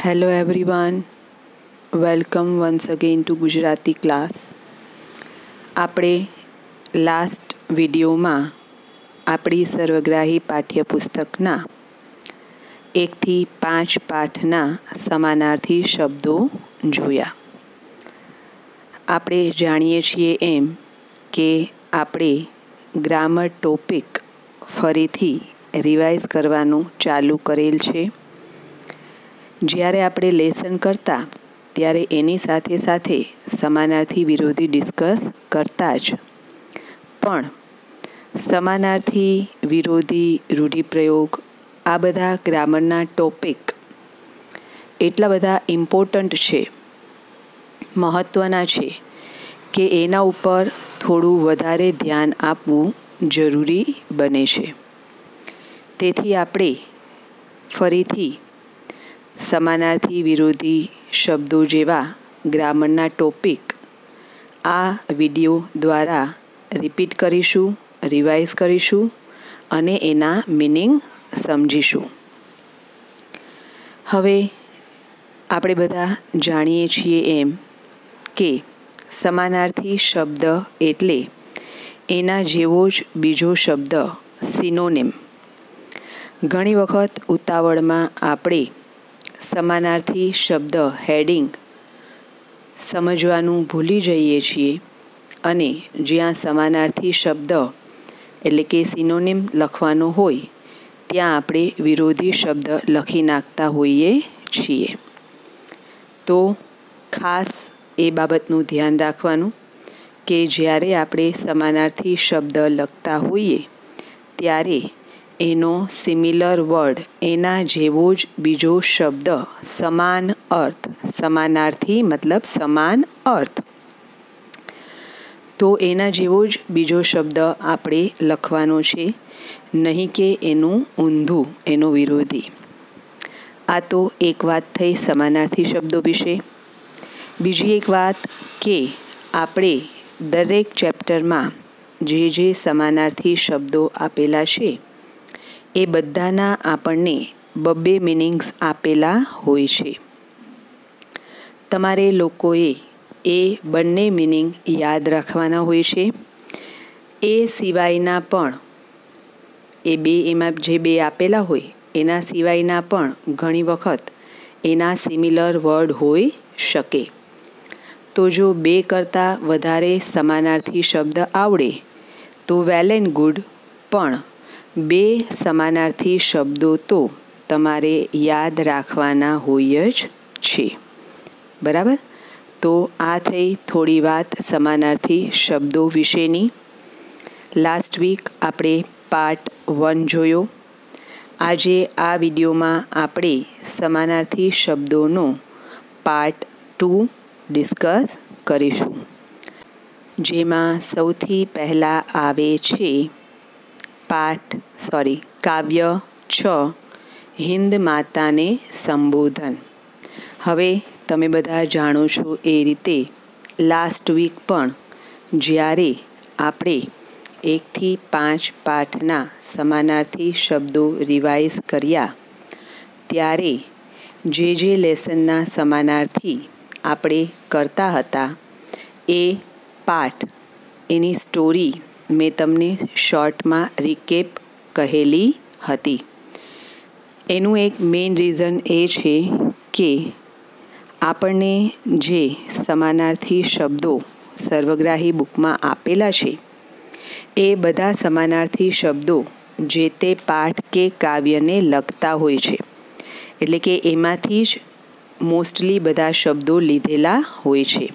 Hello everyone, welcome once again to Gujarati class. આપણે last વિડીયોમાં આપણી સર્વગ્રાહી પાઠ્યપુસ્તકના 1 થી 5 પાઠના સમાનાર્થી શબ્દો જોયા. આપણે જાણીએ છીએ એમ કે આપણે ગ્રામર ટોપિક ફરીથી રિવાઇઝ કરવાનું ચાલુ કરેલ છે. જ્યારે આપણે લેસન કરતા ત્યારે એની સાથે સાથે સમાનાર્થી વિરોધી ડિસ્કસ કરતા જ, પણ સમાનાર્થી વિરોધી રૂઢિપ્રયોગ આ બધા ગ્રામરના ટોપિક એટલા બધા ઇમ્પોર્ટન્ટ છે, મહત્ત્વના છે કે એના ઉપર થોડું વધારે ધ્યાન આપવું જરૂરી બને છે. તેથી આપણે ફરીથી સમાનાર્થી વિરોધી શબ્દો જેવા ગ્રામરના ટોપિક આ વિડીયો દ્વારા રિપીટ કરીશું, રિવાઇઝ કરીશું અને એના મિનિંગ સમજીશું. હવે આપણે બધા જાણીએ છીએ એમ કે સમાનાર્થી શબ્દ એટલે એના જેવો જ બીજો શબ્દ સિનોનિમ. ઘણી વખત ઉતાવળમાં આપણે સમાનાર્થી શબ્દ હેડિંગ સમજવાનું ભૂલી જઈએ છીએ અને જ્યાં સમાનાર્થી શબ્દ એટલે કે સિનોનિમ લખવાનો હોય ત્યાં આપણે વિરોધી શબ્દ લખી નાખતા હોઈએ છીએ. તો ખાસ એ બાબતનું ધ્યાન રાખવાનું કે જ્યારે આપણે સમાનાર્થી શબ્દ લખતા હોઈએ ત્યારે એનો સિમિલર વર્ડ એના જેવો જ બીજો શબ્દ સમાન અર્થ, સમાનાર્થી મતલબ સમાન અર્થ, તો એના જેવો જ બીજો શબ્દ આપણે લખવાનો છે, નહીં કે એનું ઊંધું, એનો વિરોધી. આ તો એક વાત થઈ સમાનાર્થી શબ્દો વિશે. બીજી એક વાત કે આપણે દરેક ચેપ્ટરમાં જે સમાનાર્થી શબ્દો આપેલા છે એ બધાના આપણને 2 મિનિંગ્સ આપેલા હોય છે. તમારે લોકોએ એ બંને મિનિંગ યાદ રાખવાના હોય છે. એ સિવાયના પણ એમાં જે 2 આપેલા હોય એના સિવાયના પણ ઘણી વખત એના સિમિલર વર્ડ હોઈ શકે. તો જો 2 કરતાં વધારે સમાનાર્થી શબ્દ આવડે તો વેલ એન્ડ ગુડ, પણ 2 સમાનાર્થી શબ્દો તો તમારે યાદ રાખવાના હોય જ છે. બરાબર? તો આ થઈ થોડી વાત સમાનાર્થી શબ્દો વિશેની. લાસ્ટ વીક આપણે પાર્ટ 1 જોયો. આજે આ વિડીયોમાં આપણે સમાનાર્થી શબ્દોનો પાર્ટ 2 ડિસ્કસ કરીશું, જેમાં સૌથી પહેલાં આવે છે કાવ્ય 6 હિન્દ માતાને સંબોધન. હવે તમે બધા જાણો છો એ રીતે લાસ્ટ વીક પણ જ્યારે આપણે 1 થી 5 પાઠના સમાનાર્થી શબ્દો રિવાઇઝ કર્યા ત્યારે જે લેસનના સમાનાર્થી આપણે કરતા હતા એ પાઠ, એની સ્ટોરી મેં તમને શોર્ટમાં રિકેપ કહેલી હતી. એનું એક મેઇન રીઝન એ છે કે આપણને જે સમાનાર્થી શબ્દો સર્વગ્રાહી બુકમાં આપેલા છે એ બધા સમાનાર્થી શબ્દો જે તે પાઠ કે કાવ્યને લગતા હોય છે. એટલે કે એમાંથી જ મોસ્ટલી બધા શબ્દો લીધેલા હોય છે.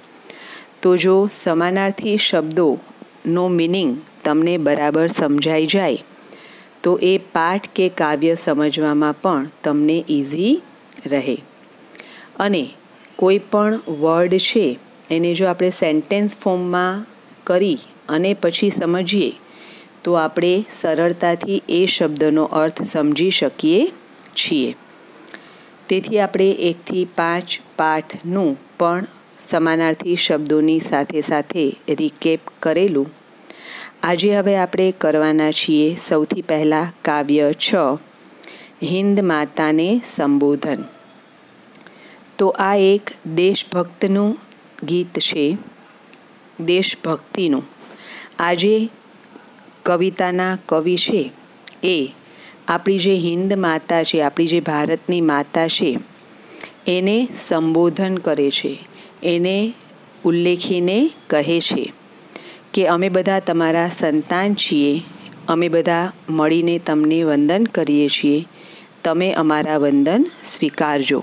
તો જો સમાનાર્થી શબ્દોનો મિનિંગ તમને બરાબર સમજાઈ જાય તો એ પાઠ કે કાવ્ય સમજવામાં પણ તમને ઇઝી રહે. અને કોઈ પણ વર્ડ છે એને જો આપણે સેન્ટેન્સ ફોર્મમાં કરી અને પછી સમજીએ તો આપણે સરળતાથી એ શબ્દનો અર્થ સમજી શકીએ છીએ. તેથી આપણે 1 થી 5 પાઠનું પણ સમાનાર્થી શબ્દોની સાથે સાથે રિકેપ કરેલું. આજે હવે આપણે કરવાના છીએ સૌથી પહેલાં કાવ્ય 6 હિન્દ માતાને સંબોધન. તો આ એક દેશભક્તનું ગીત છે, દેશભક્તિનું. આજે કવિતાના કવિ છે એ આપણી જે હિન્દ માતા છે, આપણી જે ભારતની માતા છે, એને સંબોધન કરે છે, એને ઉલ્લેખીને કહે છે કે અમે બધા તમારા સંતાન છીએ, અમે બધા મળીને તમને વંદન કરીએ છીએ, તમે અમારા વંદન સ્વીકારજો.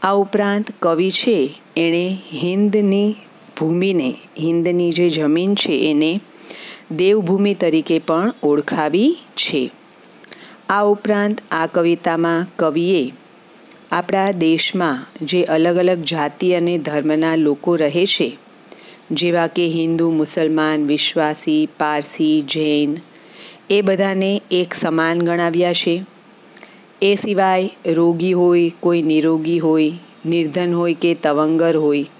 આ ઉપરાંત કવિ છે એણે હિન્દની ભૂમિને, હિન્દની જે જમીન છે એને દેવભૂમિ તરીકે પણ ઓળખાવી છે. આ ઉપરાંત આ કવિતામાં કવિએ આપણા દેશમાં જે અલગ અલગ જાતિ અને ધર્મના લોકો રહે છે, જેવા કે હિન્દુ, મુસલમાન, વિશ્વાસી, પારસી, જૈન, એ બધાને એક સમાન ગણાવ્યા છે. એ સિવાય રોગી હોય, કોઈ નિરોગી હોય, નિર્ધન હોય કે તવંગર હોય,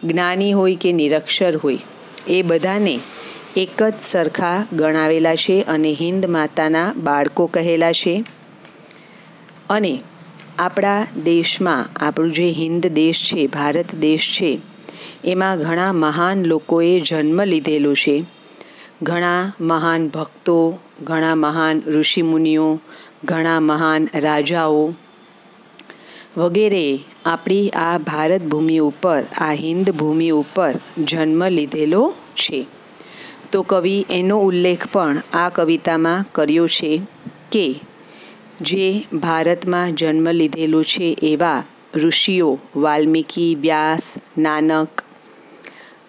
જ્ઞાની હોય કે નિરક્ષર હોય, એ બધાને એક જ સરખા ગણાવેલા છે અને હિન્દ માતાના બાળકો કહેલા છે. અને આપણા દેશમાં, આપણું જે હિન્દ દેશ છે, ભારત દેશ છે, એમાં ઘણા મહાન લોકોએ જન્મ લીધેલો છે. ઘણા મહાન ભક્તો, ઘણા મહાન ઋષિમુનિઓ, ઘણા મહાન રાજાઓ વગેરે આપણી આ ભારત ભૂમિ ઉપર, આ હિન્દ ભૂમિ ઉપર જન્મ લીધેલો છે. તો કવિ એનો ઉલ્લેખ પણ આ કવિતામાં કર્યો છે કે જે ભારતમાં જન્મ લીધેલો છે એવા ઋષિઓ વાલ્મીકી, વ્યાસ, નાનક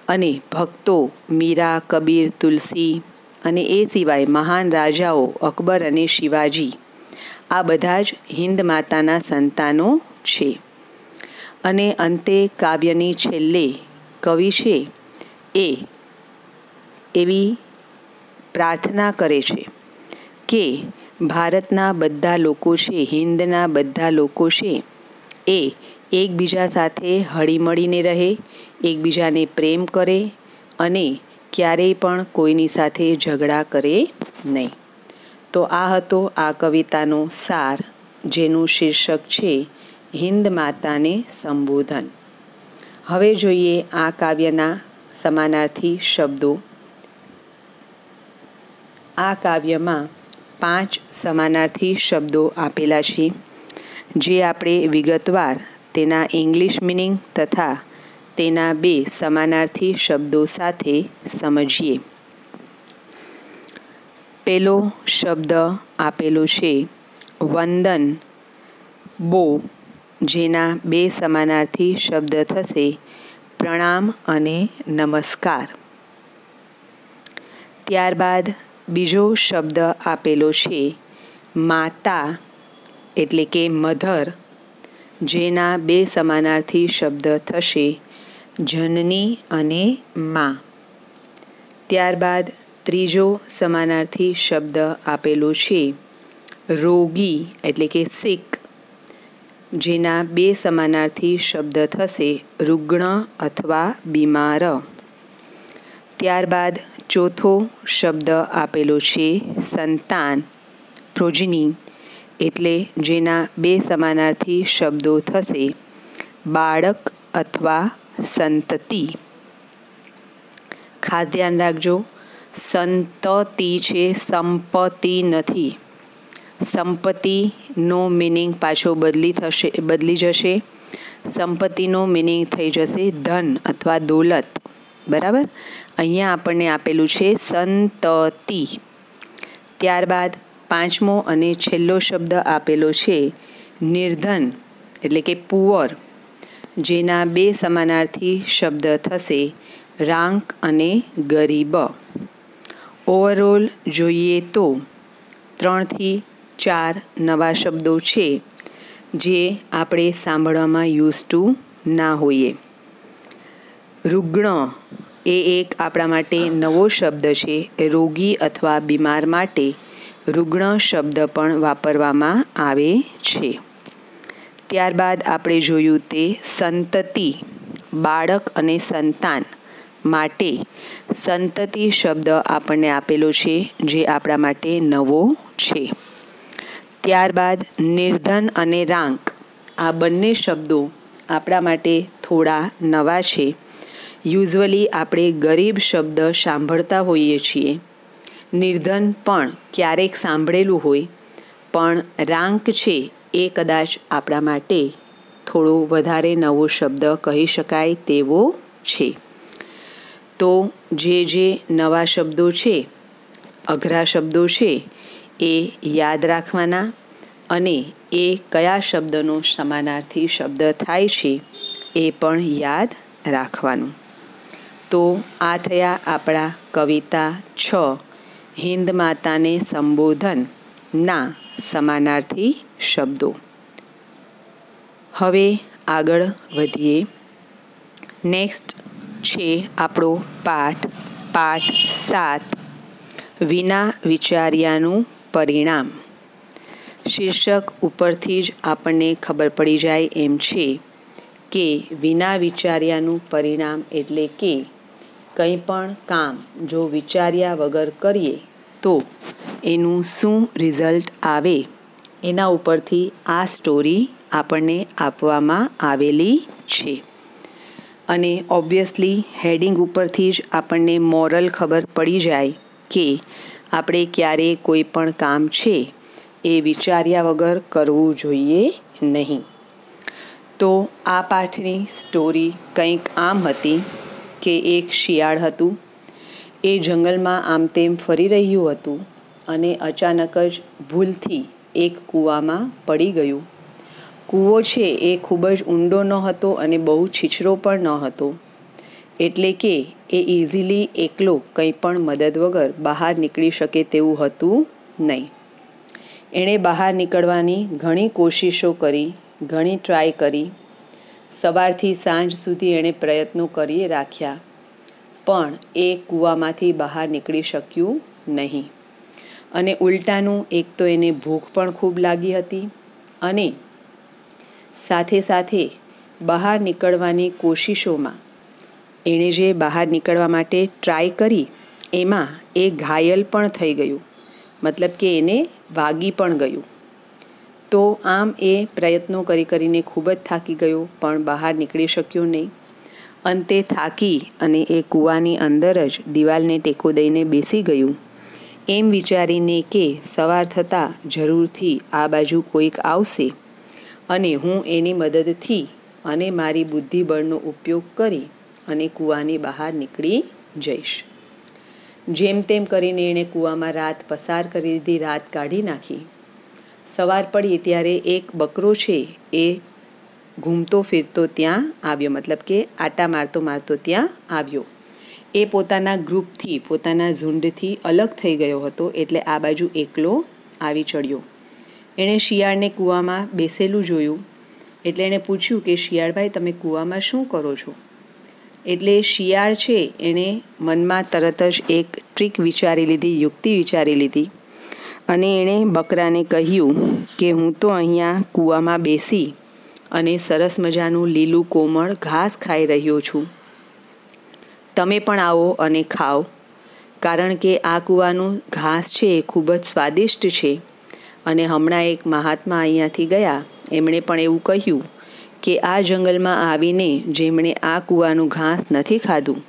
અને ભક્તો મીરા, કબીર, તુલસી, અને એ સિવાય મહાન રાજાઓ અકબર અને શિવાજી, આ બધા જ હિન્દ માતાના સંતાનો છે. અને અંતે કાવ્યની છેલ્લે કવિ છે એ એવી પ્રાર્થના કરે છે કે ભારતના બધા લોકો છે, હિન્દના બધા લોકો છે, એ એકબીજા સાથે હળીમળીને રહે, એકબીજાને પ્રેમ કરે અને ક્યારેય પણ કોઈની સાથે ઝઘડા કરે નહીં. તો આ હતો આ કવિતાનો સાર, જેનું શીર્ષક છે હિન્દ માતાને સંબોધન. હવે જોઈએ આ કાવ્યના સમાનાર્થી શબ્દો. આ કાવ્યમાં 5 સમાનાર્થી શબ્દો આપેલા છે, જે આપણે વિગતવાર તેના ઇંગ્લિશ મિનિંગ તથા તેના 2 સમાનાર્થી શબ્દો સાથે સમજીએ. પહેલો શબ્દ આપેલો છે વંદન, બો, જેના 2 સમાનાર્થી શબ્દ થશે પ્રણામ અને નમસ્કાર. ત્યારબાદ બીજો શબ્દ આપેલો છે માતા, એટલે કે મધર, જેના 2 સમાનાર્થી શબ્દ થશે જનની અને મા. ત્યારબાદ ત્રીજો સમાનાર્થી શબ્દ આપેલો છે રોગી, એટલે કે સિક, જેના 2 સમાનાર્થી શબ્દ થશે રુગ્ણ અથવા બીમાર. ત્યારબાદ ચોથો શબ્દ આપેલો છે સંતાન, પ્રોજની, એટલે જેના 2 સમાનાર્થી શબ્દો થશે બાળક અથવા સંતતિ. ખાસ ધ્યાન રાખજો, સંતતિ છે, સંપત્તિ નથી. સંપત્તિનો મિનિંગ પાછો બદલી જશે. સંપત્તિનો મિનિંગ થઈ જશે ધન અથવા દોલત. બરાબર? અહીંયા આપણને આપેલું છે સંતતિ. ત્યારબાદ 5મો અને છેલ્લો શબ્દ આપેલો છે નિર્ધન, એટલે કે પુઅર, જેના 2 સમાનાર્થી શબ્દ થશે રાંક અને ગરીબ. ઓવરઓલ જોઈએ તો 3 થી 4 નવા શબ્દો છે જે આપણે સાંભળવામાં યુઝ ટુ ના હોઈએ. રુગ્ણ એ એક આપણા માટે નવો શબ્દ છે. રોગી અથવા બીમાર માટે રુગ્ણ શબ્દ પણ વાપરવામાં આવે છે. ત્યારબાદ આપણે જોયું તે સંતતિ, બાળક અને સંતાન માટે સંતતિ શબ્દ આપણને આપેલો છે, જે આપણા માટે નવો છે. ત્યારબાદ નિર્ધન અને રાંક, આ બંને શબ્દો આપણા માટે થોડા નવા છે. યુઝ્યુઅલી આપણે ગરીબ શબ્દ સાંભળતા હોઈએ છીએ. નિર્ધન પણ ક્યારેક સાંભળેલું હોય, પણ રાંક છે એ કદાચ આપણા માટે થોડો વધારે નવો શબ્દ કહી શકાય તેવો છે. તો જે નવા શબ્દો છે, અઘરા શબ્દો છે, એ યાદ રાખવાના અને એ કયા શબ્દનો સમાનાર્થી શબ્દ થાય છે એ પણ યાદ રાખવાનું. તો આ થયા આપણા કવિતા 6 હિન્દ માતાને સંબોધનના સમાનાર્થી શબ્દો. હવે આગળ વધીએ. નેક્સ્ટ છે આપણો પાઠ 7 વિના વિચાર્યાનું પરિણામ. શીર્ષક ઉપરથી જ આપણને ખબર પડી જાય એમ છે કે વિના વિચાર્યાનું પરિણામ એટલે કે કંઈ પણ કામ જો વિચાર્યા વગર કરીએ તો એનું શું રિઝલ્ટ આવે, એના ઉપરથી આ સ્ટોરી આપણને આપવામાં આવેલી છે. અને ઓબ્વિયસલી હેડિંગ ઉપરથી જ આપણને મોરલ ખબર પડી જાય કે આપણે ક્યારેય કોઈ પણ કામ છે એ વિચાર્યા વગર કરવું જોઈએ નહીં. તો આ પાઠની સ્ટોરી કંઈક આમ હતી કે એક શિયાળ હતું. એ જંગલમાં આમ તેમ ફરી રહ્યું હતું અને અચાનક જ ભૂલથી એક કૂવામાં પડી ગયું. કૂવો છે એ ખૂબ જ ઊંડો ન હતો અને બહુ છીછરો પણ ન હતો, એટલે કે એ ઇઝીલી એકલો કંઈ પણ મદદ વગર બહાર નીકળી શકે તેવું હતું નહીં. એણે બહાર નીકળવાની ઘણી કોશિશો કરી, ઘણી ટ્રાય કરી. સવારથી સાંજ સુધી એણે પ્રયત્નો કરી રાખ્યા, પણ એ કૂવામાંથી બહાર નીકળી શક્યું નહીં. અને ઉલટાનું એક તો એને ભૂખ પણ ખૂબ લાગી હતી અને સાથે સાથે બહાર નીકળવાની કોશિશોમાં એણે જે બહાર નીકળવા માટે ટ્રાય કરી એમાં એ ઘાયલ પણ થઈ ગયું, મતલબ કે એને વાગી પણ ગયું. તો આમ એ પ્રયત્નો કરીને ખૂબ જ થાકી ગયો, પણ બહાર નીકળી શક્યો નહીં. અંતે થાકી અને એ કૂવાની અંદર જ દિવાલને ટેકો દઈને બેસી ગયું, એમ વિચારીને કે સવાર થતાં જરૂરથી આ બાજુ કોઈક આવશે અને હું એની મદદથી અને મારી બુદ્ધિબળનો ઉપયોગ કરી અને કૂવાની બહાર નીકળી જઈશ. જેમ તેમ કરીને એણે કૂવામાં રાત પસાર કરી દીધી, રાત કાઢી નાખી. સવાર પડી ત્યારે એક બકરો છે એ ઘૂમતો ફિરતો ત્યાં આવ્યો, મતલબ કે આટા મારતો ત્યાં આવ્યો. એ પોતાના ગ્રુપથી, પોતાના ઝુંડથી અલગ થઈ ગયો હતો, એટલે આ બાજુ એકલો આવી ચડ્યો. એણે શિયાળને કૂવામાં બેસેલું જોયું, એટલે એણે પૂછ્યું કે શિયાળભાઈ, તમે કૂવામાં શું કરો છો? એટલે શિયાળ છે એણે મનમાં તરત જ એક ટ્રીક વિચારી લીધી, યુક્તિ વિચારી લીધી અને એણે બકરાને કહ્યું કે હું તો અહીંયા કૂવામાં બેસી અને સરસ મજાનું લીલું કોમળ ઘાસ ખાઈ રહ્યો છું. તમે પણ આવો અને ખાઓ, કારણ કે આ કૂવાનું ઘાસ છે એ ખૂબ જ સ્વાદિષ્ટ છે. અને હમણાં એક મહાત્મા અહીંયાથી ગયા, એમણે પણ એવું કહ્યું કે આ જંગલમાં આવીને જેમણે આ કૂવાનું ઘાસ નથી ખાધું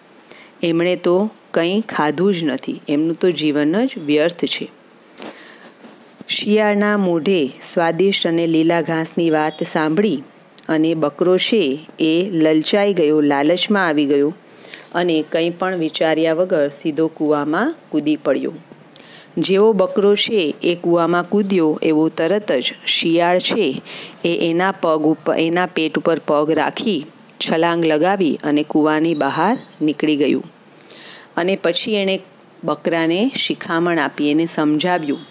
એમણે તો કંઈ ખાધું જ નથી, એમનું તો જીવન જ વ્યર્થ છે. શિયાળના મોઢે સ્વાદિષ્ટ અને લીલા ઘાસની વાત સાંભળી અને બકરો છે એ લલચાઈ ગયો, લાલચમાં આવી ગયો અને કંઈ પણ વિચાર્યા વગર સીધો કૂવામાં કૂદી પડ્યો. જેવો બકરો છે એ કૂવામાં કૂદ્યો એવો તરત જ શિયાળ છે એ એના પેટ ઉપર પગ રાખી છલાંગ લગાવી અને કૂવાની બહાર નીકળી ગયું. અને પછી એણે બકરાને શિખામણ આપી, એને સમજાવ્યું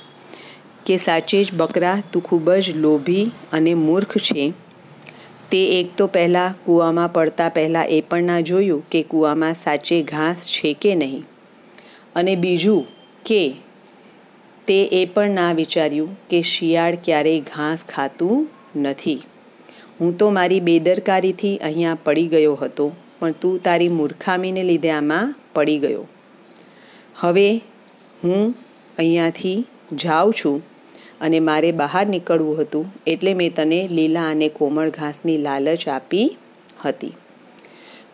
કે સાચે જ બકરા, તું ખૂબ જ લોભી અને મૂર્ખ છે. તે એક તો પહેલાં કૂવામાં પડતા પહેલાં એ પણ ના જોયું કે કૂવામાં સાચે ઘાસ છે કે નહીં, અને બીજું કે તે એ પણ ના વિચાર્યું કે શિયાળ ક્યારેય ઘાસ ખાતું નથી. હું તો મારી બેદરકારીથી અહીંયા પડી ગયો હતો, પણ તું તારી મૂર્ખામીને લીધે આમાં પડી ગયો. હવે હું અહીંયાથી જાઉં છું અને મારે બહાર નીકળવું હતું, એટલે મેં તને લીલા અને કોમળ ઘાસની લાલચ આપી હતી.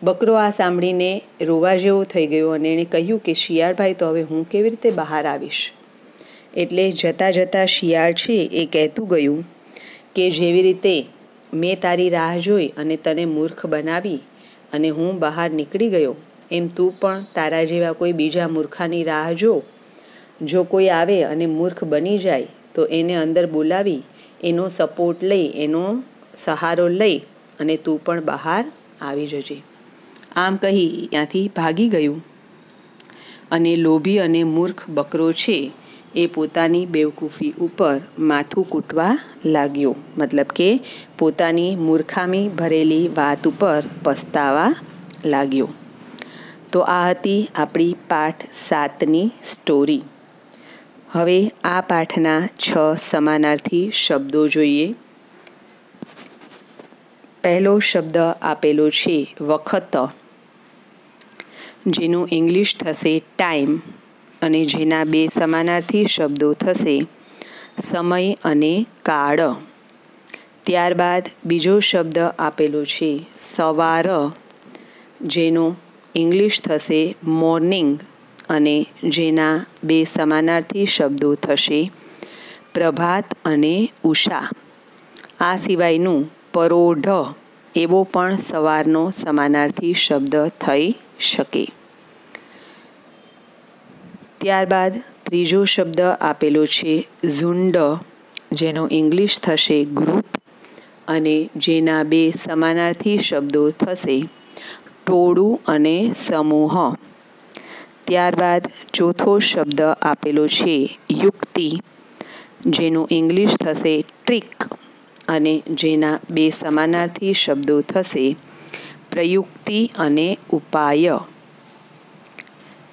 બકરો આ સાંભળીને રોવા જેવો થઈ ગયો અને એણે કહ્યું કે શિયાળભાઈ, તો હવે હું કેવી રીતે બહાર આવીશ? એટલે જતાં જતાં શિયાળ છે એ કહેતું ગયું કે જેવી રીતે મેં તારી રાહ જોઈ અને તને મૂર્ખ બનાવી અને હું બહાર નીકળી ગયો, એમ તું પણ તારા જેવા કોઈ બીજા મૂર્ખાની રાહ જો. જો કોઈ આવે અને મૂર્ખ બની જાય તો એને અંદર બોલાવી એનો સપોર્ટ લઈ, એનો સહારો લઈ અને તું પણ બહાર આવી જજે. આમ કહી ત્યાંથી ભાગી ગયું. અને લોભી અને મૂર્ખ બકરો છે એ પોતાની બેવકૂફી ઉપર માથું કૂટવા લાગ્યો, મતલબ કે પોતાની મૂર્ખામી ભરેલી વાત ઉપર પસ્તાવા લાગ્યો. તો આ હતી આપણી પાઠ 7ની સ્ટોરી. હવે આ પાઠના 6 સમાનાર્થી શબ્દો જોઈએ. પહેલો શબ્દ આપેલો છે વખત, જેનું ઇંગ્લિશ થશે ટાઈમ, અને જેના 2 સમાનાર્થી શબ્દો થશે સમય અને કાળ. ત્યારબાદ બીજો શબ્દ આપેલો છે સવાર, જેનો ઇંગ્લિશ થશે મોર્નિંગ, અને જેના 2 સમાનાર્થી શબ્દો થશે પ્રભાત અને ઉષા. આ સિવાયનું પરોઢ એવો પણ સવારનો સમાનાર્થી શબ્દ થઈ શકે. ત્યારબાદ ત્રીજો શબ્દ આપેલો છે ઝુંડ, જેનો ઇંગ્લિશ થશે ગ્રુપ, અને જેના 2 સમાનાર્થી શબ્દો થશે ટોળું અને સમૂહ. ત્યારબાદ ચોથો શબ્દ આપેલો છે યુક્તિ, જેનું ઇંગ્લિશ થશે ટ્રીક, અને જેના 2 સમાનાર્થી શબ્દો થશે પ્રયુક્તિ અને ઉપાય.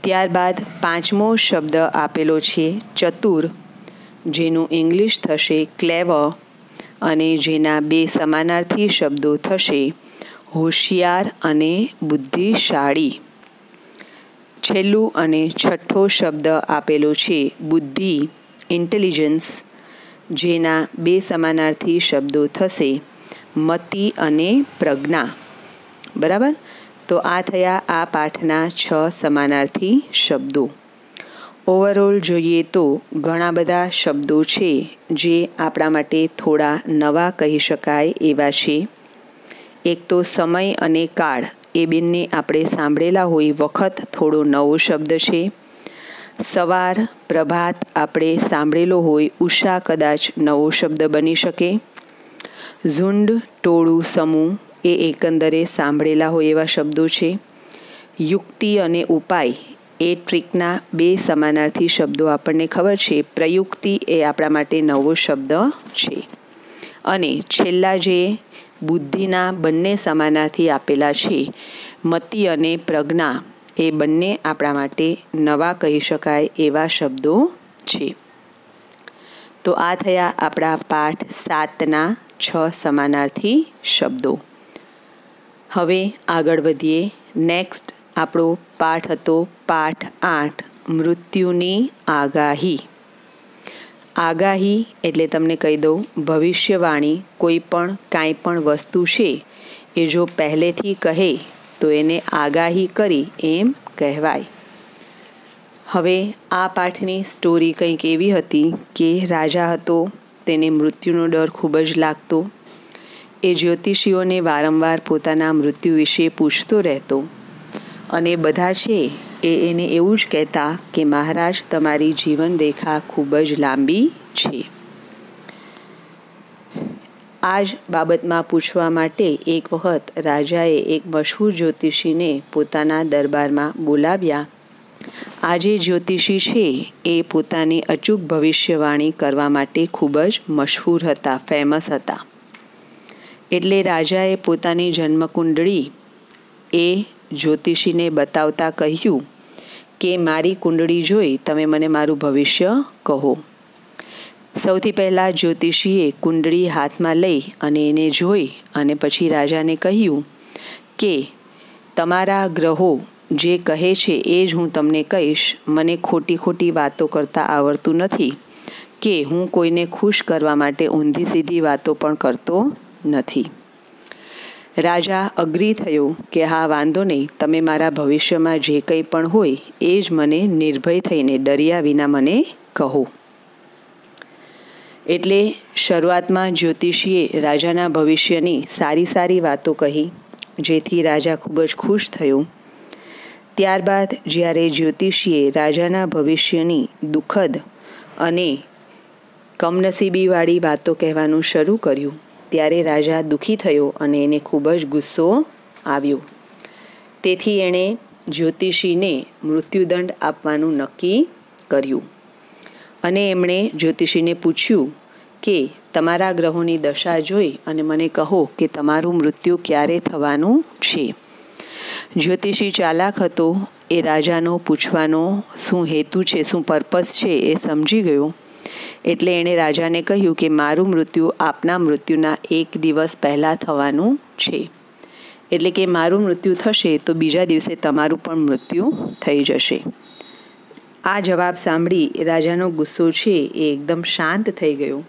ત્યારબાદ પાંચમો શબ્દ આપેલો છે ચતુર, જેનું ઇંગ્લિશ થશે ક્લેવર, અને જેના 2 સમાનાર્થી શબ્દો થશે હોશિયાર અને બુદ્ધિશાળી. છેલ્લું અને છઠ્ઠો શબ્દ આપેલો છે બુદ્ધિ, ઇન્ટેલિજન્સ, જેના 2 સમાનાર્થી શબ્દો થશે મતિ અને પ્રજ્ઞા. બરાબર? તો આ થયા આ પાઠના 6 સમાનાર્થી શબ્દો. ઓવરઓલ જોઈએ તો ઘણા બધા શબ્દો છે જે આપણા માટે થોડા નવા કહી શકાય એવા છે. એક તો સમય અને કાળ, એ બંને આપણે સાંભળેલા હોય. વખત થોડો નવો શબ્દ છે. સવાર, પ્રભાત આપણે સાંભળેલો હોય. ઉષા કદાચ નવો શબ્દ બની શકે. ઝુંડ, ટોળું, સમૂહ એ એકંદરે સાંભળેલા હોય એવા શબ્દો છે. યુક્તિ અને ઉપાય એ ટ્રીકના 2 સમાનાર્થી શબ્દો આપણને ખબર છે. પ્રયુક્તિ એ આપણા માટે નવો શબ્દ છે. અને છેલ્લા જે બુદ્ધિના બંને સમાનાર્થી આપેલા છે, મતિ અને પ્રજ્ઞા, એ બંને આપણા માટે નવા કહી શકાય એવા શબ્દો છે. તો આ થયા આપણા પાઠ 7ના 6 સમાનાર્થી શબ્દો. હવે આગળ વધીએ. નેક્સ્ટ આપણો પાઠ હતો પાઠ 8, મૃત્યુની આગાહી. આગાહી એટલે તમને કહી દઉં, ભવિષ્યવાણી. કોઈ પણ કાંઈ પણ વસ્તુ છે એ જો પહેલેથી કહે તો એને આગાહી કરી એમ કહેવાય. હવે આ પાઠની સ્ટોરી કંઈક એવી હતી કે રાજા હતો, તેને મૃત્યુનો ડર ખૂબ જ લાગતો. એ જ્યોતિષીઓને વારંવાર પોતાના મૃત્યુ વિશે પૂછતો રહેતો, અને બધા છે એને એવું જ કહેતા કે મહારાજ, તમારી જીવનરેખા ખૂબ જ લાંબી છે. આ જ બાબતમાં પૂછવા માટે એક વખત રાજાએ એક મશહૂર જ્યોતિષીને પોતાના દરબારમાં બોલાવ્યા. આ જે જ્યોતિષી છે એ પોતાની અચૂક ભવિષ્યવાણી કરવા માટે ખૂબ જ મશહૂર હતા, ફેમસ હતા. એટલે રાજાએ પોતાની જન્મકુંડળી એ જ્યોતિષીને બતાવતા કહ્યું કે મારી કુંડળી જોઈ તમે મને મારું ભવિષ્ય કહો. સૌથી પહેલાં જ્યોતિષીએ કુંડળી હાથમાં લઈ અને એને જોઈ અને પછી રાજાને કહ્યું કે તમારા ગ્રહો જે કહે છે એ જ હું તમને કહીશ. મને ખોટી ખોટી વાતો કરતાં આવડતું નથી કે હું કોઈને ખુશ કરવા માટે ઊંધી સીધી વાતો પણ કરતો નથી. રાજા અગ્રી થયો કે હા, વાંધો નહીં, તમે મારા ભવિષ્યમાં જે કંઈ પણ હોય એ જ મને નિર્ભય થઈને ડર્યા વિના મને કહો. એટલે શરૂઆતમાં જ્યોતિષીએ રાજાના ભવિષ્યની સારી સારી વાતો કહી, જેથી રાજા ખૂબ જ ખુશ થયો. ત્યારબાદ જ્યારે જ્યોતિષીએ રાજાના ભવિષ્યની દુઃખદ અને કમનસીબીવાળી વાતો કહેવાનું શરૂ કર્યું, ત્યારે રાજા દુઃખી થયો અને એને ખૂબ જ ગુસ્સો આવ્યો. તેથી એણે જ્યોતિષીને મૃત્યુદંડ આપવાનું નક્કી કર્યું અને એમણે જ્યોતિષીને પૂછ્યું કે તમારા ગ્રહોની દશા જોઈ અને મને કહો કે તમારું મૃત્યુ ક્યારે થવાનું છે. જ્યોતિષી ચાલાક હતો. એ રાજાનો પૂછવાનો શું હેતુ છે, શું પર્પસ છે એ સમજી ગયો. એટલે એણે રાજાને કહ્યું કે મારું મૃત્યુ આપના મૃત્યુના 1 દિવસ પહેલાં થવાનું છે. એટલે કે મારું મૃત્યુ થશે તો બીજા દિવસે તમારું પણ મૃત્યુ થઈ જશે. આ જવાબ સાંભળી રાજાનો ગુસ્સો છે એ એકદમ શાંત થઈ ગયો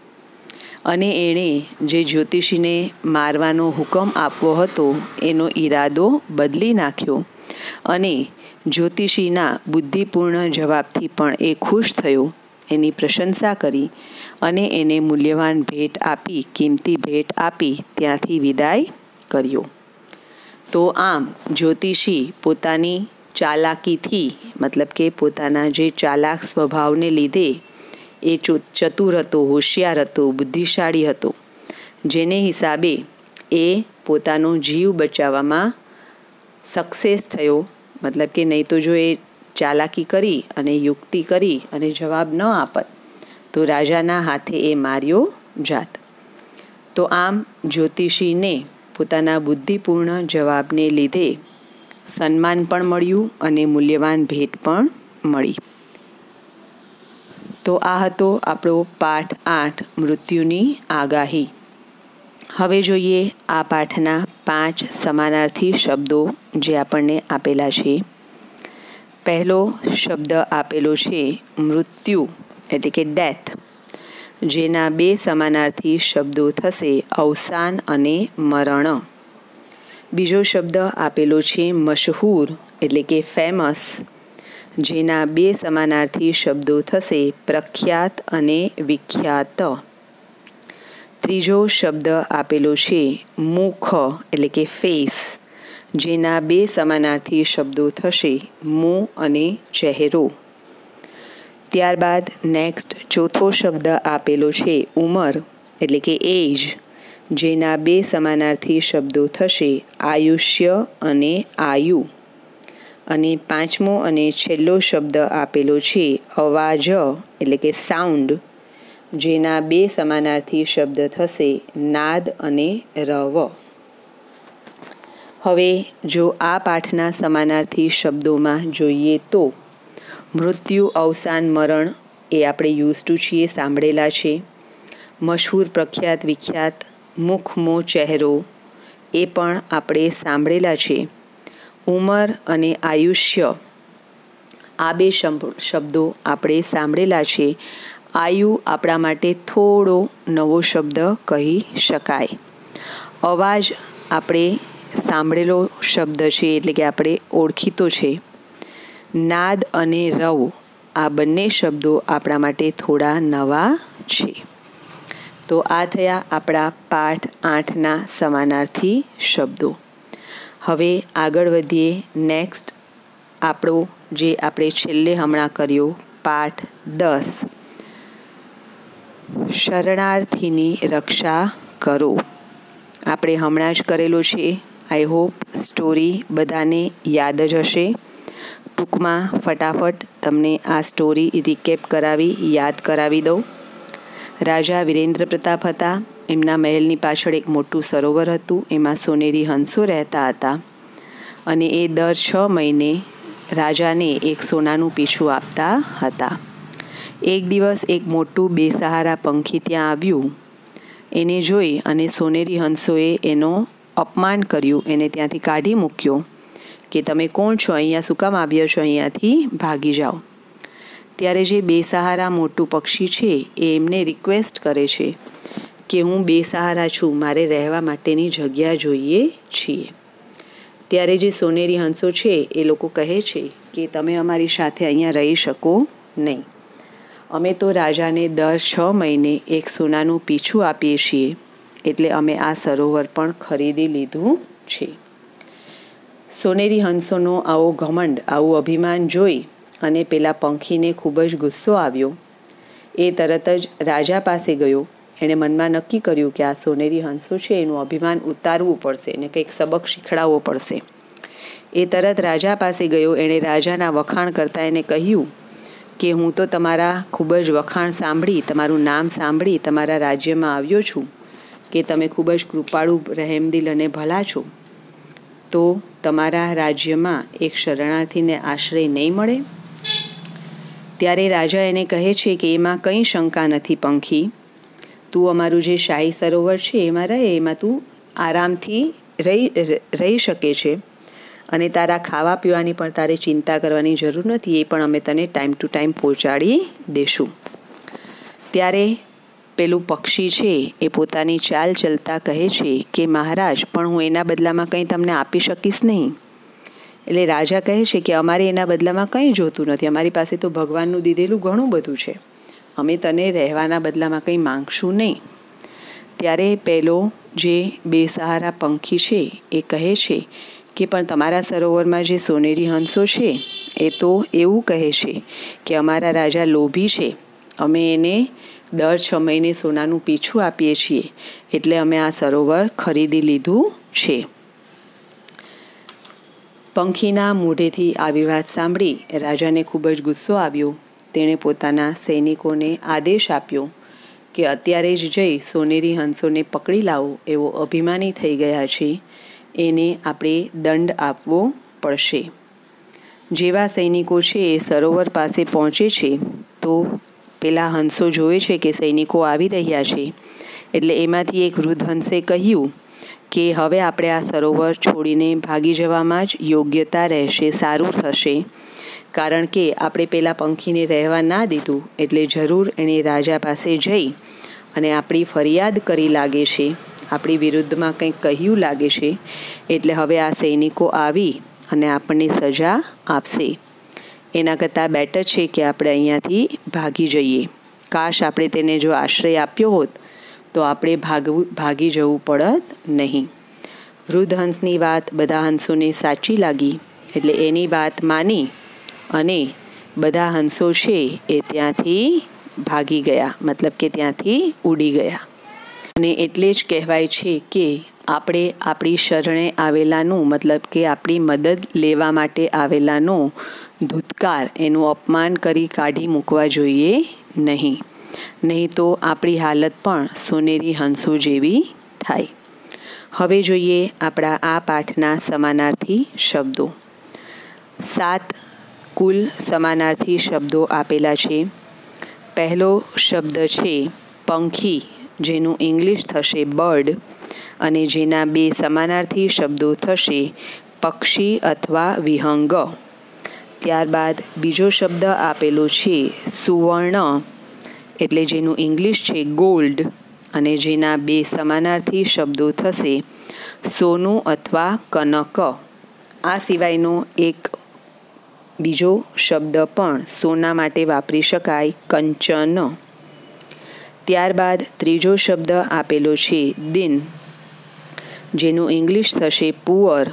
અને એણે જે જ્યોતિષીને મારવાનો હુકમ આપવો હતો એનો ઈરાદો બદલી નાખ્યો અને જ્યોતિષીના બુદ્ધિપૂર્ણ જવાબથી પણ એ ખુશ થયો, એની પ્રશંસા કરી અને એને મૂલ્યવાન ભેટ આપી, કિંમતી ભેટ આપી ત્યાંથી વિદાય કર્યો. તો આમ જ્યોતિષી પોતાની ચાલાકીથી, મતલબ કે પોતાના જે ચાલાક સ્વભાવને લીધે એ ચતુર હતો, હોશિયાર હતો, બુદ્ધિશાળી હતો, જેને હિસાબે એ પોતાનો જીવ બચાવવામાં સક્સેસ થયો. મતલબ કે નહીં તો જો એ ચાલાકી કરી અને યુક્તિ કરી અને જવાબ ન આપત તો રાજાના હાથે એ માર્યો જાત. તો આમ જ્યોતિષીને પોતાના બુદ્ધિપૂર્ણ જવાબને લીધે સન્માન પણ મળ્યું અને મૂલ્યવાન ભેટ પણ મળી. તો આ હતો આપણો પાઠ 8, મૃત્યુની આગાહી. હવે જોઈએ આ પાઠના 5 સમાનાર્થી શબ્દો જે આપણને આપેલા છે. પહેલો શબ્દ આપેલો છે મૃત્યુ, એટલે કે ડેથ, જેના 2 સમાનાર્થી શબ્દો થશે અવસાન અને મરણ. બીજો શબ્દ આપેલો છે મશહૂર, એટલે કે ફેમસ, જેના 2 સમાનાર્થી શબ્દો થશે પ્રખ્યાત અને વિખ્યાત. ત્રીજો શબ્દ આપેલો છે મુખ, એટલે કે ફેસ, જેના 2 સમાનાર્થી શબ્દો થશે મું અને ચહેરો. ત્યારબાદ નેક્સ્ટ ચોથો શબ્દ આપેલો છે ઉંમર, એટલે કે એજ, જેના 2 સમાનાર્થી શબ્દો થશે આયુષ્ય અને આયુ. અને પાંચમો અને છેલ્લો શબ્દ આપેલો છે અવાજ, એટલે કે સાઉન્ડ, જેના 2 સમાનાર્થી શબ્દ થશે નાદ અને રવ. હવે જો આ પાઠના સમાનાર્થી શબ્દોમાં જોઈએ તો મૃત્યુ, અવસાન, મરણ એ આપણે યુઝ ટુ છીએ, સાંભળેલા છે. મશહૂર, પ્રખ્યાત, વિખ્યાત, મુખ, મોં, ચહેરો એ પણ આપણે સાંભળેલા છે. ઉંમર અને આયુષ્ય આ 2 શબ્દો આપણે સાંભળેલા છે. આયુ આપણા માટે થોડો નવો શબ્દ કહી શકાય. અવાજ આપણે સાંભળેલો શબ્દ છે, એટલે કે આપણે ઓળખીતો છે. નાદ અને રવ આ બંને શબ્દો આપણા માટે થોડા નવા છે. તો આ થયા આપણા પાઠ 8ના સમાનાર્થી શબ્દો. હવે આગળ વધીએ. નેક્સ્ટ આપણો જે આપણે છેલ્લે હમણાં કર્યો પાઠ 10, શરણાર્થીની રક્ષા કરો. આપણે હમણાં જ કરેલો છે. આઈ હોપ સ્ટોરી બધાને યાદ જ હશે. ટૂંકમાં ફટાફટ તમને આ સ્ટોરી રિકેપ કરાવી, યાદ કરાવી દઉં. રાજા વિરેન્દ્ર પ્રતાપ હતા. એમના મહેલની પાછળ એક મોટું સરોવર હતું. એમાં સોનેરી હંસો રહેતા હતા અને એ દર 6 મહિને રાજાને એક સોનાનું પીછું આપતા હતા. એક દિવસ એક મોટું બેસહારા પંખી ત્યાં આવ્યું. એને જોઈ અને સોનેરી હંસોએ એનો અપમાન કર્યું, એને ત્યાંથી કાઢી મૂક્યો કે તમે કોણ છો, અહીંયા શું કામ આવ્યા છો, અહીંયાથી ભાગી જાઓ. ત્યારે જે બેસહારા મોટું પક્ષી છે એ એમને રિક્વેસ્ટ કરે છે કે હું બેસહારા છું, મારે રહેવા માટેની જગ્યા જોઈએ છીએ. ત્યારે જે સોનેરી હંસો છે એ લોકો કહે છે કે તમે અમારી સાથે અહીંયા રહી શકો નહીં. અમે તો રાજાને દર 6 મહિને એક સોનાનું પીછું આપીએ છીએ, એટલે અમે આ સરોવર પણ ખરીદી લીધું છે. સોનેરી હંસોનો આવો ઘમંડ, આવું અભિમાન જોઈ અને પેલા પંખીને ખૂબ જ ગુસ્સો આવ્યો. એ તરત જ રાજા પાસે ગયો. એણે મનમાં નક્કી કર્યું કે આ સોનેરી હંસો છે એનું અભિમાન ઉતારવું પડશે, એને કંઈક સબક શીખડાવવો પડશે. એ તરત રાજા પાસે ગયો. એણે રાજાના વખાણ કરતાં એને કહ્યું કે હું તો તમારા ખૂબ જ વખાણ સાંભળી, તમારું નામ સાંભળી તમારા રાજ્યમાં આવ્યો છું કે તમે ખૂબ જ કૃપાળુ, રહેમદિલ અને ભલા છો. તો તમારા રાજ્યમાં એક શરણાર્થીને આશ્રય નહીં મળે? ત્યારે રાજા એને કહે છે કે એમાં કંઈ શંકા નથી પંખી, તું અમારું જે શાહી સરોવર છે એમાં રહે, એમાં તું આરામથી રહી શકે છે અને તારા ખાવા પીવાની પણ તારે ચિંતા કરવાની જરૂર નથી, એ પણ અમે તને ટાઈમ ટુ ટાઈમ પહોંચાડી દેશું. ત્યારે પેલું પક્ષી છે એ પોતાની ચાલ ચલતા કહે છે કે મહારાજ, પણ હું એના બદલામાં કંઈ તમને આપી શકીશ નહીં. એટલે રાજા કહે છે કે અમારે એના બદલામાં કંઈ જોતું નથી, અમારી પાસે તો ભગવાનનું દીધેલું ઘણું બધું છે, અમે તને રહેવાના બદલામાં કંઈ માંગશું નહીં. ત્યારે પેલો જે બેસહારા પંખી છે એ કહે છે કે પણ તમારા સરોવરમાં જે સોનેરી હંસો છે એ તો એવું કહે છે કે અમારા રાજા લોભી છે, અમે એને દર 6 મહિને સોનાનું પીછું આપીએ છીએ, એટલે અમે આ સરોવર ખરીદી લીધું છે. પંખીના મોઢેથી આવી વાત સાંભળી રાજાને ખૂબ જ ગુસ્સો આવ્યો. તેણે પોતાના સૈનિકોને આદેશ આપ્યો કે અત્યારે જ જઈ સોનેરી હંસોને પકડી લાવો, એવો અભિમાની થઈ ગયા છે, એને આપણે દંડ આપવો પડશે. જેવા સૈનિકો છે એ સરોવર પાસે પહોંચે છે તો પેલા હંસો જોવે છે કે સૈનિકો આવી રહ્યા છે, એટલે એમાંથી એક વૃદ્ધ હંસે કહ્યું કે હવે આપણે આ સરોવર છોડીને ભાગી જવામાં જ યોગ્યતા રહેશે, સારું થશે, કારણ કે આપણે પેલા પંખીને રહેવા ના દીધું એટલે જરૂર એણે રાજા પાસે જઈ અને આપણી ફરિયાદ કરી લાગે છે, આપણી વિરુદ્ધમાં કંઈક કહ્યું લાગે છે, એટલે હવે આ સૈનિકો આવી અને આપણને સજા આપશે. એના કરતાં બેટર છે કે આપણે અહીંયાથી ભાગી જઈએ. કાશ આપણે તેને જો આશ્રય આપ્યો હોત તો આપણે ભાગી જવું પડત નહીં. વૃદ્ધ હંસની વાત બધા હંસોને સાચી લાગી, એટલે એની વાત માની અને બધા હંસો છે એ ત્યાંથી ભાગી ગયા, મતલબ કે ત્યાંથી ઉડી ગયા. અને એટલે જ કહેવાય છે કે આપણે આપણી શરણે આવેલાનું, મતલબ કે આપણી મદદ લેવા માટે આવેલાનો ધૂતકાર, એનું અપમાન કરી કાઢી મૂકવા જોઈએ નહીં, નહીં તો આપણી હાલત પણ સોનેરી હંસો જેવી થાય. હવે જોઈએ આપણા આ પાઠના સમાનાર્થી શબ્દો. 7 કુલ સમાનાર્થી શબ્દો આપેલા છે. પહેલો શબ્દ છે પંખી, જેનું ઇંગ્લિશ થશે બર્ડ અને જેના 2 સમાનાર્થી શબ્દો થશે પક્ષી અથવા વિહંગ. ત્યારબાદ બીજો શબ્દ આપેલો છે સુવર્ણ, એટલે જેનું ઇંગ્લિશ છે ગોલ્ડ અને જેના 2 સમાનાર્થી શબ્દો થશે સોનું અથવા કનક. આ સિવાયનો એક બીજો શબ્દ પણ સોના માટે વાપરી શકાય, કંચન. ત્યારબાદ ત્રીજો શબ્દ આપેલો છે દિન, જેનું ઇંગ્લિશ થશે પુઅર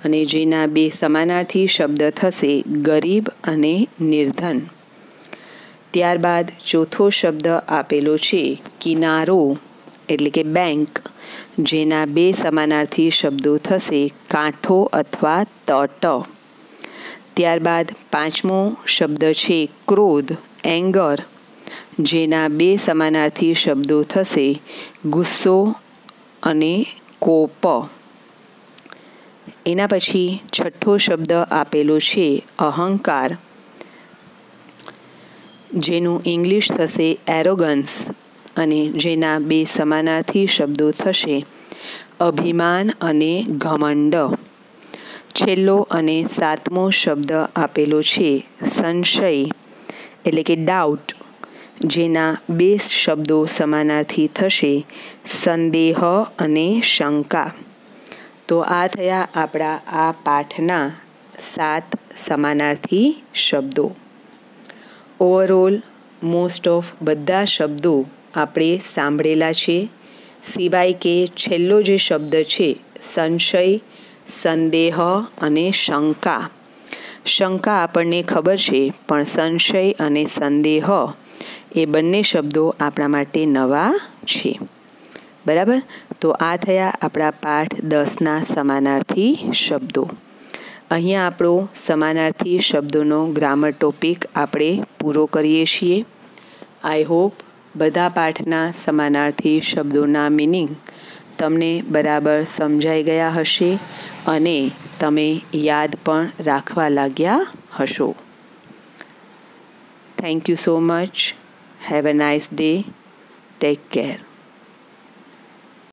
અને જેના 2 સમાનાર્થી શબ્દ થશે ગરીબ અને નિર્ધન. ત્યારબાદ ચોથો શબ્દ આપેલો છે કિનારો, એટલે કે બેંક, જેના 2 સમાનાર્થી શબ્દો થશે કાંઠો અથવા તટ. ત્યારબાદ પાંચમો શબ્દ છે ક્રોધ, એંગર, જેના 2 સમાનાર્થી શબ્દો થશે ગુસ્સો અને કોપ. એના પછી છઠ્ઠો શબ્દ આપેલો છે અહંકાર, જેનું ઇંગ્લિશ થશે એરોગન્સ અને જેના 2 સમાનાર્થી શબ્દો થશે અભિમાન અને ઘમંડ. છેલ્લો અને 7મો શબ્દ આપેલો છે સંશય, એટલે કે ડાઉટ, જેના બે શબ્દો સમાનાર્થી થશે સંદેહ અને શંકા. તો આ થયા આપણા આ પાઠના 7 સમાનાર્થી શબ્દો. ઓવરઓલ મોસ્ટ ઓફ બધા શબ્દો આપણે સાંભળેલા છે, સિવાય કે છેલ્લો જે શબ્દ છે સંશય, સંદેહ અને શંકા. શંકા આપણને ખબર છે, પણ સંશય અને સંદેહ એ બંને શબ્દો આપણા માટે નવા છે. બરાબર. તો આ થયા આપણા પાઠ 10ના સમાનાર્થી શબ્દો. અહીંયા આપણો સમાનાર્થી શબ્દોનો ગ્રામર ટોપિક આપણે પૂરો કરીએ છીએ. આઈ હોપ બધા પાઠના સમાનાર્થી શબ્દોના મિનિંગ તમને બરાબર સમજાઈ ગયા હશે અને તમે યાદ પણ રાખવા લાગ્યા હશો. Thank you so much. Have a nice day. Take care.